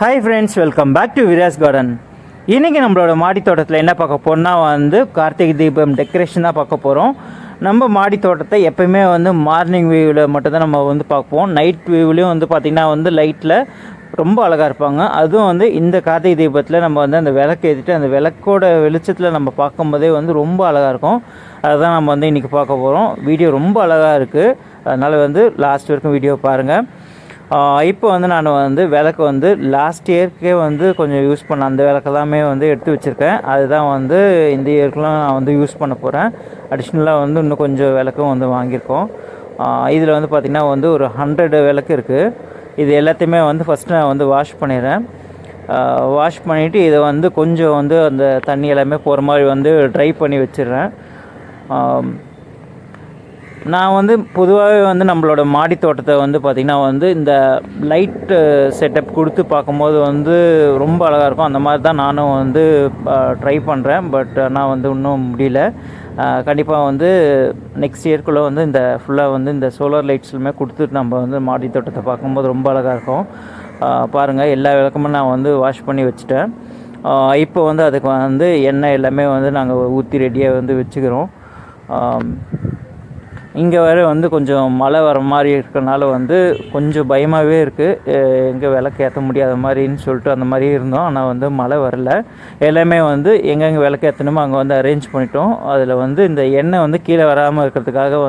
Hi friends, welcome back to விராஸ் garden. இன்றைக்கி நம்மளோட மாடி தோட்டத்தில் என்ன பார்க்க போகிறோம்னா கார்த்திகை தீபம் டெக்கரேஷன் தான் பார்க்க போகிறோம். நம்ம மாடி தோட்டத்தை எப்போயுமே மார்னிங் வியூவில் மட்டும்தான் நம்ம பார்ப்போம். நைட் வியூவிலையும் பார்த்திங்கன்னா லைட்டில் ரொம்ப அழகாக இருப்பாங்க. அதுவும் இந்த கார்த்திகை தீபத்தில் நம்ம அந்த விளக்கு ஏற்றிட்டு அந்த விளக்கோட வெளிச்சத்தில் நம்ம பார்க்கும்போதே ரொம்ப அழகாக இருக்கும். அதுதான் நம்ம இன்றைக்கி பார்க்க போகிறோம். வீடியோ ரொம்ப அழகாக இருக்குது, அதனால் லாஸ்ட் வரைக்கும் வீடியோ பாருங்கள். இப்போ நான் விளக்கு லாஸ்ட் இயர்க்கே கொஞ்சம் யூஸ் பண்ண அந்த விளக்கெல்லாமே எடுத்து வச்சுருக்கேன். அதுதான் இந்த இயர்க்கெலாம் நான் யூஸ் பண்ண போகிறேன். அடிஷ்னலாக இன்னும் கொஞ்சம் விளக்கும் வாங்கியிருக்கோம். இதில் பார்த்திங்கன்னா ஒரு 100 விளக்கு இருக்குது. இது எல்லாத்தையுமே ஃபஸ்ட்டு நான் வாஷ் பண்ணிடுறேன். வாஷ் பண்ணிவிட்டு இதை கொஞ்சம் அந்த தண்ணி எல்லாமே போகிற மாதிரி ட்ரை பண்ணி வச்சிடுறேன். நான் பொதுவாகவே நம்மளோட மாடி தோட்டத்தை பார்த்திங்கன்னா இந்த லைட்டு செட்டப் கொடுத்து பார்க்கும்போது ரொம்ப அழகாக இருக்கும். அந்த மாதிரி தான் நானும் ட்ரை பண்ணுறேன். பட் ஆனால் இன்னும் முடியல. கண்டிப்பாக நெக்ஸ்ட் இயர்க்குள்ளே இந்த ஃபுல்லாக இந்த சோலார் லைட்ஸ்லுமே கொடுத்துட்டு நம்ம மாடி தோட்டத்தை பார்க்கும்போது ரொம்ப அழகாக இருக்கும். பாருங்கள், எல்லா விளக்கமும் நான் வாஷ் பண்ணி வச்சுட்டேன். இப்போ அதுக்கு எண்ணெய் எல்லாமே நாங்கள் ஊற்றி ரெடியாக வச்சுக்கிறோம். இங்கே வேறு கொஞ்சம் மழை வர மாதிரி இருக்கிறனால கொஞ்சம் பயமாகவே இருக்குது. எங்கே விளக்கு ஏற்ற முடியாத மாதிரின்னு சொல்லிட்டு அந்த மாதிரி இருந்தோம். ஆனால் மழை வரல. எல்லாமே எங்கெங்கே விளக்கு ஏற்றணுமோ அங்கே அரேஞ்ச் பண்ணிட்டோம். அதில் இந்த எண்ணெய் கீழே வராமல் இருக்கிறதுக்காக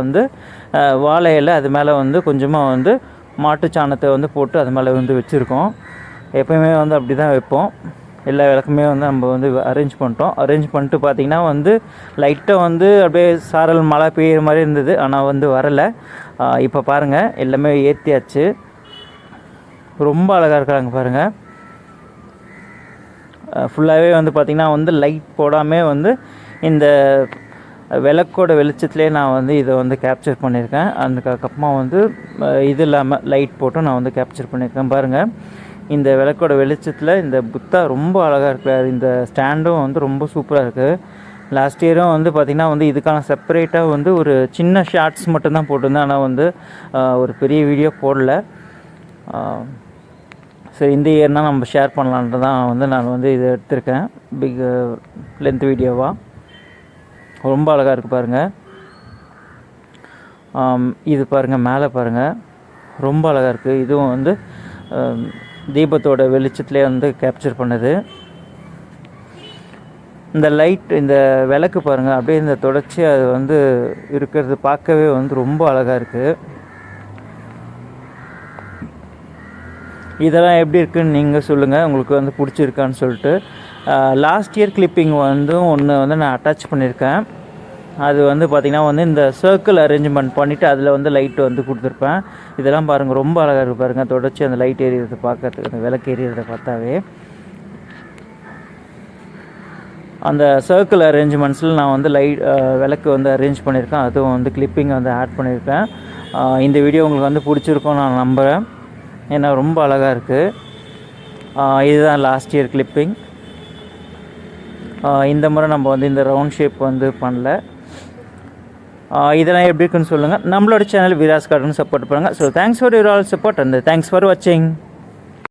வாழை இலை அது மேலே கொஞ்சமாக மாட்டு சாணத்தை போட்டு அது மேலே வச்சுருக்கோம். எப்போயுமே அப்படி தான் வைப்போம். எல்லா விளக்குமே நம்ம அரேஞ்ச் பண்ணிட்டோம். அரேஞ்ச் பண்ணிட்டு பார்த்திங்கன்னா லைட்டாக அப்படியே சாரல் மழை பெய்கிற மாதிரி இருந்தது. ஆனால் வரலை. இப்போ பாருங்கள், எல்லாமே ஏற்றியாச்சு. ரொம்ப அழகாக இருக்கிறாங்க பாருங்கள். ஃபுல்லாகவே பார்த்திங்கன்னா லைட் போடாமல் இந்த விளக்கோட வெளிச்சத்துலேயே நான் இதை கேப்சர் பண்ணியிருக்கேன். அதுக்கப்புறமா இது இல்லாமல் லைட் போட்டு நான் கேப்சர் பண்ணியிருக்கேன். பாருங்கள், இந்த விளக்கோட வெளிச்சத்தில் இந்த புத்தா ரொம்ப அழகாக இருக்குது. இந்த ஸ்டாண்டும் ரொம்ப சூப்பராக இருக்குது. லாஸ்ட் இயரும் பார்த்திங்கன்னா இதுக்கான செப்பரேட்டாக ஒரு சின்ன ஷார்ட்ஸ் மட்டும்தான் போட்டிருந்தேன். ஆனால் ஒரு பெரிய வீடியோ போடல. சரி, இந்த இயர்னால் நம்ம ஷேர் பண்ணலான்ட்டு தான் நான் இதை எடுத்திருக்கேன். பிக் லென்த் வீடியோவாக ரொம்ப அழகாக இருக்குது பாருங்கள். இது பாருங்கள், மேலே பாருங்கள், ரொம்ப அழகாக இருக்குது. இதுவும் தீபத்தோட வெளிச்சத்துலேயே கேப்சர் பண்ணுது. இந்த லைட், இந்த விளக்கு பாருங்கள், அப்படியே இந்த தொடர்ச்சி அது இருக்கிறது பார்க்கவே ரொம்ப அழகாக இருக்குது. இதெல்லாம் எப்படி இருக்குதுன்னு நீங்கள் சொல்லுங்கள், உங்களுக்கு பிடிச்சிருக்கான்னு சொல்லிட்டு. லாஸ்ட் இயர் கிளிப்பிங் ஒன்று நான் அட்டாச் பண்ணியிருக்கேன். அது பார்த்திங்கன்னா இந்த சர்க்கிள் அரேஞ்ச்மெண்ட் பண்ணிவிட்டு அதில் லைட் கொடுத்துருப்பேன். இதெல்லாம் பாருங்கள், ரொம்ப அழகாக இருக்குது பாருங்கள். தொடர்ச்சி அந்த லைட் எரியறதை பார்க்கறதுக்கு, அந்த விளக்கு எரியறதை பார்த்தாவே அந்த சர்க்கிள் அரேஞ்ச்மெண்ட்ஸில் நான் லைட் விளக்கு அரேஞ்ச் பண்ணியிருக்கேன். அதுவும் கிளிப்பிங் ஆட் பண்ணியிருக்கேன். இந்த வீடியோ உங்களுக்கு பிடிச்சிருக்கோம் நான் நம்புகிறேன். ஏன்னா ரொம்ப அழகாக இருக்குது. இதுதான் லாஸ்ட் இயர் கிளிப்பிங். இந்த முறை நம்ம இந்த ரவுண்ட் ஷேப் பண்ணல. இதெல்லாம் எப்படி இருக்குன்னு சொல்லுங்கள். நம்மளோட சேனல் விராஸ் கார்டன் சப்போர்ட் பண்ணுங்கள். So thanks for your all support and thanks for வாட்சிங்.